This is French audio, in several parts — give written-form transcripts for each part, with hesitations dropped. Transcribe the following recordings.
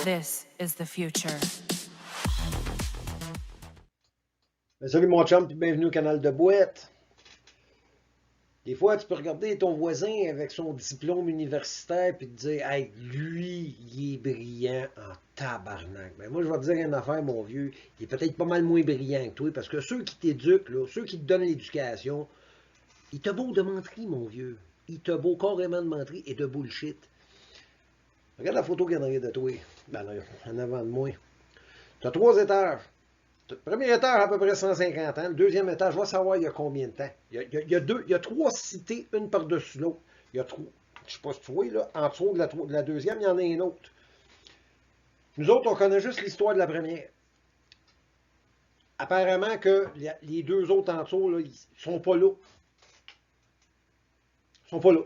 This is the future. Salut mon chum, puis bienvenue au canal de Boîte. Des fois, tu peux regarder ton voisin avec son diplôme universitaire puis te dire « Hey, lui, il est brillant en tabarnak. » Mais moi, je vais te dire une affaire, mon vieux. Il est peut-être pas mal moins brillant que toi, parce que ceux qui t'éduquent, là, ceux qui te donnent l'éducation, il te beau de menterie, mon vieux. Il te beau carrément de menterie et de bullshit. Regarde la photo qu'il y en a de toi. Ben là, en avant de moi. Tu as 3 étages. Le premier étage, à peu près 150 ans. Le deuxième étage, je vais savoir il y a combien de temps. Il y a 3 cités, une par-dessus l'autre. Il y a 3. Je ne sais pas si tu vois, là, en dessous de la deuxième, il y en a une autre. Nous autres, on connaît juste l'histoire de la première. Apparemment que les deux autres en dessous, là, ils sont pas là. Ils sont pas là.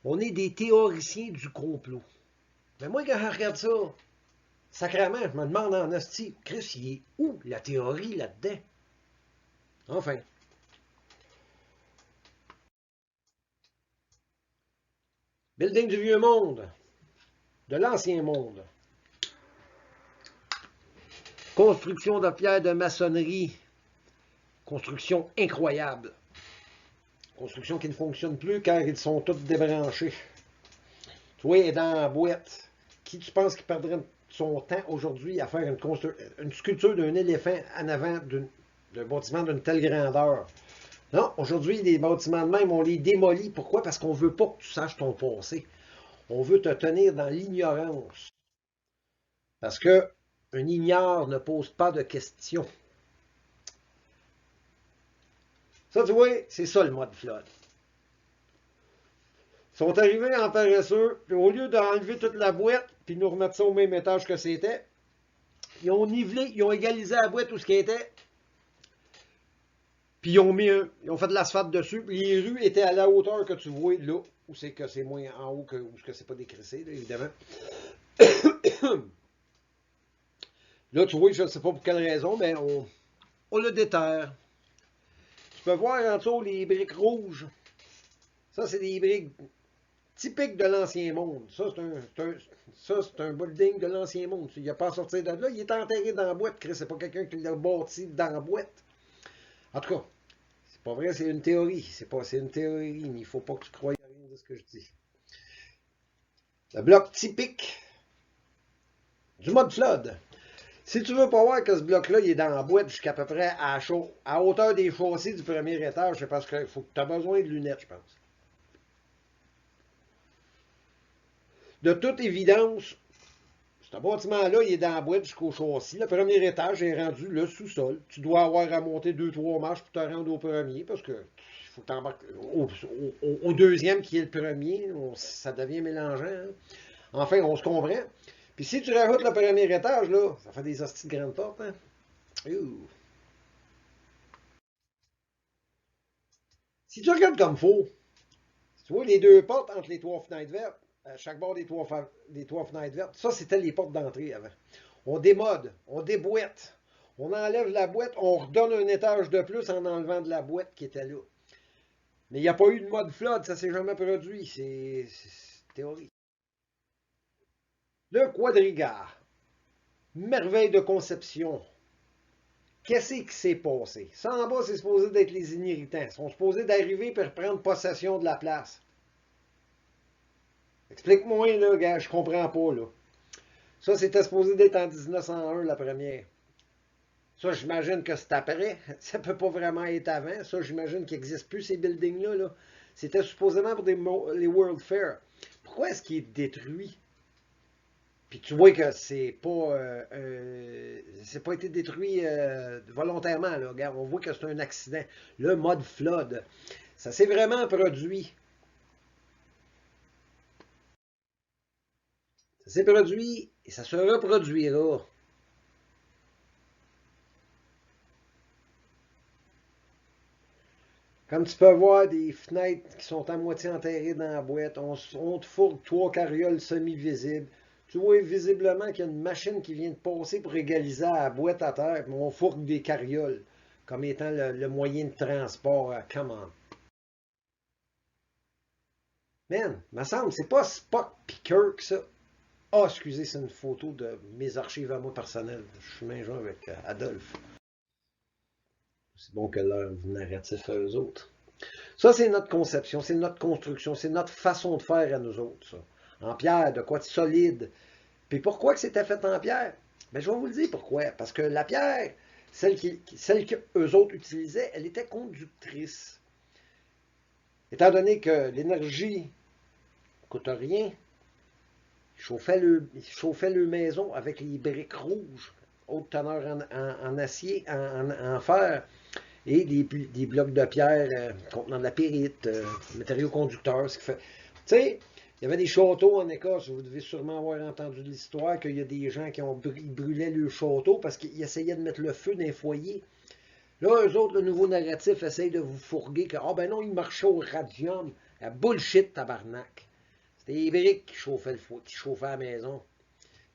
On est des théoriciens du complot. Mais moi, quand je regarde ça, sacrément, je me demande en hostie, Chris, il est où la théorie là-dedans? Enfin. Building du vieux monde, de l'ancien monde. Construction de pierre de maçonnerie. Construction incroyable. Construction qui ne fonctionne plus car ils sont tous débranchés. Tu vois, il est dans la boîte. Qui tu penses qui perdrait son temps aujourd'hui à faire une sculpture d'un éléphant en avant d'un bâtiment d'une telle grandeur? Non, aujourd'hui, les bâtiments de même, on les démolit. Pourquoi? Parce qu'on ne veut pas que tu saches ton passé. On veut te tenir dans l'ignorance. Parce que un ignore ne pose pas de questions. Ça, tu vois, c'est ça le mode flood. Ils sont arrivés en paresseux, puis au lieu d'enlever toute la boîte, puis nous remettre ça au même étage que c'était, ils ont nivelé, ils ont égalisé la boîte où ce qui était, puis ils ont fait de l'asphalte dessus, puis les rues étaient à la hauteur que tu vois là, où c'est que c'est moins en haut que où ce que c'est pas décrissé, là, évidemment. Là, tu vois, je ne sais pas pour quelle raison, mais on le déterre. Tu peux voir en dessous les briques rouges. Ça, c'est des briques typiques de l'ancien monde. Ça, c'est un building de l'ancien monde. Il n'a pas à sortir de là. Il est enterré dans la boîte, Chris. C'est pas quelqu'un qui l'a bâti dans la boîte. En tout cas, c'est pas vrai, c'est une théorie. C'est une théorie, mais il ne faut pas que tu croies à rien de ce que je dis. Le bloc typique du mode flood. Si tu veux pas voir que ce bloc-là, il est dans la boîte jusqu'à peu près à hauteur des chaussées du premier étage, c'est parce qu'il faut que tu as besoin de lunettes, je pense. De toute évidence, ce bâtiment-là, il est dans la boîte jusqu'au châssis. Le premier étage est rendu le sous-sol. Tu dois avoir à monter 2-3 marches pour te rendre au premier, parce que faut que tu embarques au deuxième qui est le premier. Ça devient mélangeant. Hein? Enfin, on se comprend. Puis si tu rajoutes le premier étage, là, ça fait des hosties de grandes portes. Hein? Si tu regardes comme faut, tu vois les deux portes entre les 3 fenêtres vertes, à chaque bord des trois fenêtres vertes, ça c'était les portes d'entrée avant. On démode, on déboîte, on enlève la boîte, on redonne un étage de plus en enlevant de la boîte qui était là. Mais il n'y a pas eu de mode flood, ça s'est jamais produit, c'est théorie. Le quadrigare, merveille de conception. Qu'est-ce qui s'est passé? Ça en bas, c'est supposé d'être les inhéritants. Ils sont supposés d'arriver pour prendre possession de la place. Explique-moi, là, gars, je comprends pas, là. Ça, c'était supposé d'être en 1901, la première. Ça, j'imagine que c'est après. Ça peut pas vraiment être avant. Ça, j'imagine qu'il n'existe plus, ces buildings-là. Là. C'était supposément pour les World Fair. Pourquoi est-ce qu'il est détruit? Puis tu vois que c'est pas été détruit volontairement. Là. Regarde, on voit que c'est un accident. Le mode flood. Ça s'est vraiment produit. Ça s'est produit et ça se reproduira. Comme tu peux voir, des fenêtres qui sont à moitié enterrées dans la boîte. On te fourgue 3 carrioles semi-visibles. Tu vois visiblement qu'il y a une machine qui vient de passer pour égaliser la boîte à terre. Mais on fourgue des carrioles comme étant le moyen de transport. Come on. Man, me semble, c'est pas Spock pis Kirk, ça. Ah, excusez, c'est une photo de mes archives à moi personnelles. Je suis même joint avec Adolphe. C'est bon que leur narratif à eux autres. Ça, c'est notre conception, c'est notre construction, c'est notre façon de faire à nous autres, ça. En pierre, de quoi de solide. Puis pourquoi que c'était fait en pierre? Ben, je vais vous le dire pourquoi. Parce que la pierre, celle qu'eux autres utilisaient, elle était conductrice. Étant donné que l'énergie ne coûte rien, ils chauffaient le maison avec les briques rouges, haute teneur en acier, en fer, et des blocs de pierre contenant de la pyrite, matériaux conducteurs. Ce qui fait. Tu sais, il y avait des châteaux en Écosse, vous devez sûrement avoir entendu de l'histoire, qu'il y a des gens qui ont brûlé le château parce qu'ils essayaient de mettre le feu dans les foyers. Là, eux autres, le nouveau narratif, essayent de vous fourguer que, ah ben non, ils marchaient au radium. La bullshit, tabarnak. C'était les briques qui chauffaient qui chauffaient la maison.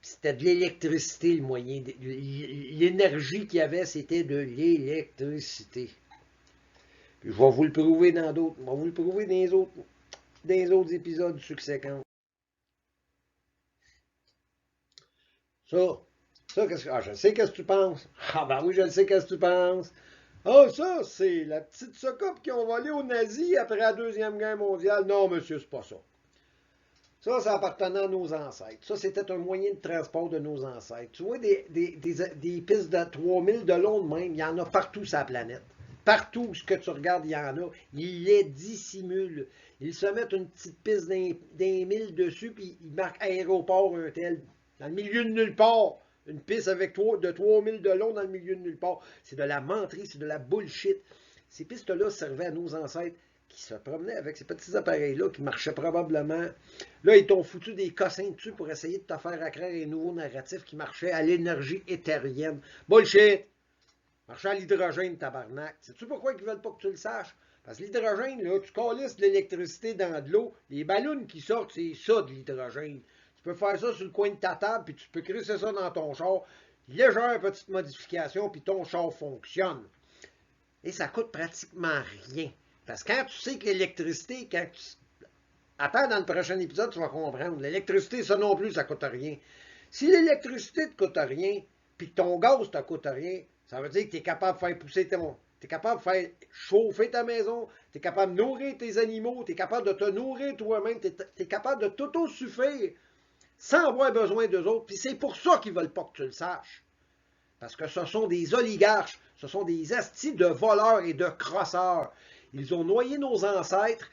Puis c'était de l'électricité, le moyen. L'énergie qu'il y avait, c'était de l'électricité. Puis je vais vous le prouver dans d'autres. Je vais vous le prouver dans les autres épisodes subséquents. Qu'est-ce que. Ah, je sais qu'est-ce que tu penses. Ah, ben oui, je sais qu'est-ce que tu penses. Ah, ça, c'est la petite soucoupe qui ont volé aux nazis après la Deuxième Guerre mondiale. Non, monsieur, c'est pas ça. Ça appartenait à nos ancêtres. Ça, c'était un moyen de transport de nos ancêtres. Tu vois, des pistes de 3000 de long de même, il y en a partout sur la planète. Partout ce que tu regardes, il y en a. Ils les dissimulent. Ils se mettent une petite piste d'un mille dessus, puis ils marquent aéroport un tel. Dans le milieu de nulle part. Une piste avec de 3000 de long dans le milieu de nulle part. C'est de la menterie, c'est de la bullshit. Ces pistes-là servaient à nos ancêtres qui se promenaient avec ces petits appareils-là, qui marchaient probablement. Là, ils t'ont foutu des cossins dessus pour essayer de te faire accroire un nouveau narratif qui marchait à l'énergie éthérienne. Bullshit! Marchait à l'hydrogène, tabarnak. Sais-tu pourquoi ils ne veulent pas que tu le saches? Parce que l'hydrogène, là, tu calisses de l'électricité dans de l'eau, les ballons qui sortent, c'est ça de l'hydrogène. Tu peux faire ça sur le coin de ta table, puis tu peux crisser ça dans ton char. Légère petite modification, puis ton char fonctionne. Et ça coûte pratiquement rien. Parce que quand tu sais que l'électricité, quand tu. Attends, dans le prochain épisode, tu vas comprendre. L'électricité, ça non plus, ça coûte rien. Si l'électricité ne te coûte rien, puis que ton gaz ne te coûte rien, ça veut dire que tu es capable de faire pousser ton. Tu es capable de faire chauffer ta maison, tu es capable de nourrir tes animaux, tu es capable de te nourrir toi-même, tu es capable de t'auto-suffire sans avoir besoin d'eux autres. Puis c'est pour ça qu'ils ne veulent pas que tu le saches. Parce que ce sont des oligarches, ce sont des astis de voleurs et de crosseurs. Ils ont noyé nos ancêtres.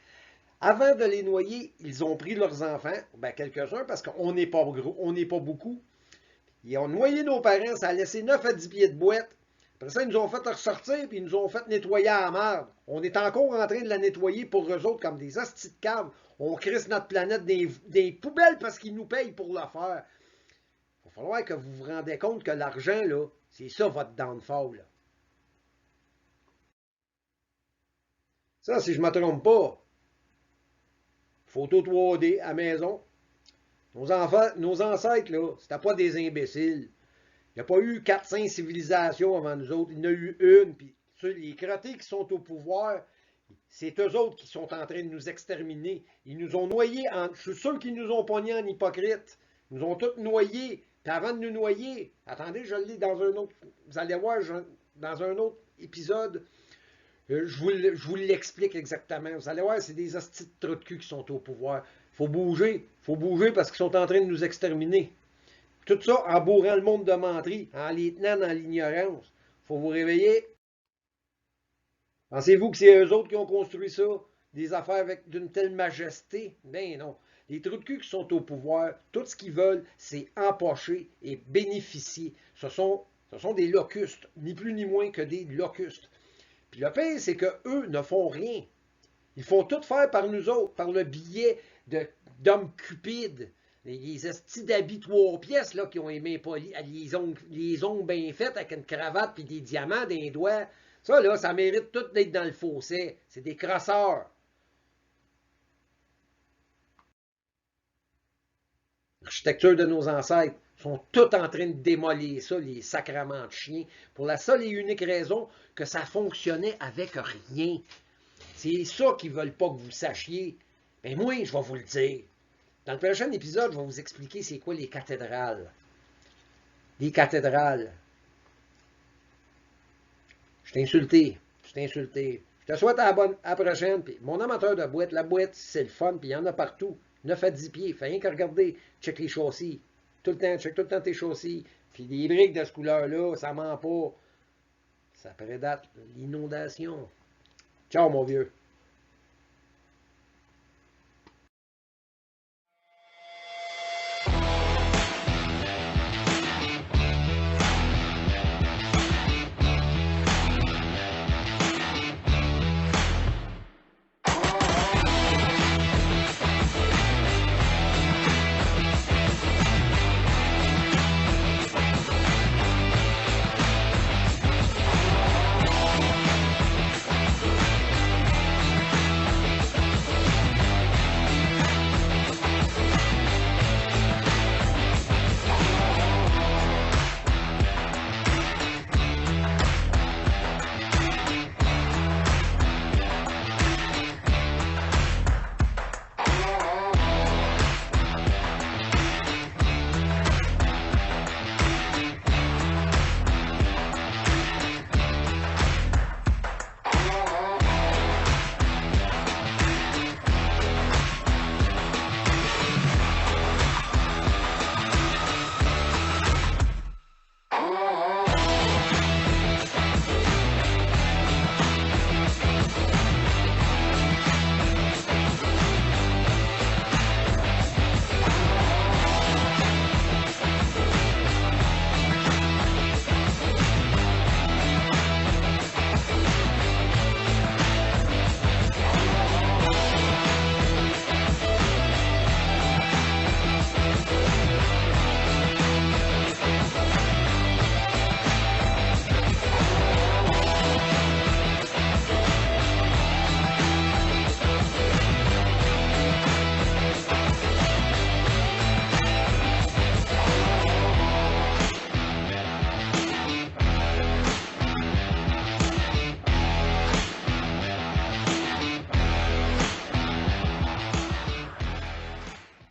Avant de les noyer, ils ont pris leurs enfants, ben quelques-uns, parce qu'on n'est pas gros, on n'est pas beaucoup. Ils ont noyé nos parents, ça a laissé 9 à 10 pieds de boîte. Après ça, ils nous ont fait ressortir, puis ils nous ont fait nettoyer à la merde. On est encore en train de la nettoyer pour eux autres comme des astis de caves. On crisse notre planète des poubelles parce qu'ils nous payent pour le faire. Il va falloir que vous vous rendez compte que l'argent, là, c'est ça votre downfall. Là. Ça, si je ne me trompe pas, photo 3D à maison. Nos ancêtres, là, c'était pas des imbéciles. Il n'y a pas eu 4-5 civilisations avant nous autres. Il y en a eu une. Puis les crottés qui sont au pouvoir, c'est eux autres qui sont en train de nous exterminer. Ils nous ont noyés. Je suis sûr qu'ils nous ont pognés en hypocrite. Ils nous ont tous noyés. Puis avant de nous noyer, attendez, je le lis dans un autre. Vous allez voir dans un autre épisode. Je vous l'explique exactement. Vous allez voir, c'est des hosties de trous de cul qui sont au pouvoir. Faut bouger. Faut bouger parce qu'ils sont en train de nous exterminer. Tout ça en bourrant le monde de menterie, en les tenant dans l'ignorance. Faut vous réveiller. Pensez-vous que c'est eux autres qui ont construit ça? Des affaires avec d'une telle majesté? Ben non. Les trous de cul qui sont au pouvoir, tout ce qu'ils veulent, c'est empocher et bénéficier. Ce sont des locustes, ni plus ni moins que des locustes. Puis le pire, c'est qu'eux ne font rien. Ils font tout faire par nous autres, par le biais d'hommes cupides. Les estis d'habits 3 pièces là, qui ont aimé les ongles bien faits avec une cravate et des diamants dans les doigts. Ça, là, ça mérite tout d'être dans le fossé. C'est des crosseurs. L'architecture de nos ancêtres sont tous en train de démolir ça, les sacrements de chiens, pour la seule et unique raison que ça fonctionnait avec rien. C'est ça qu'ils ne veulent pas que vous sachiez. Mais moi, je vais vous le dire. Dans le prochain épisode, je vais vous expliquer c'est quoi les cathédrales. Les cathédrales. Je t'ai insulté. Je t'ai insulté. Je te souhaite à la prochaine. Puis mon amateur de boîte, la boîte, c'est le fun, puis il y en a partout. 9 à 10 pieds. Fait rien qu'à regarder. Check les châssis. Tout le temps, check tout le temps tes châssis. Puis des briques de ce couleur-là, ça ment pas. Ça prédate l'inondation. Ciao, mon vieux.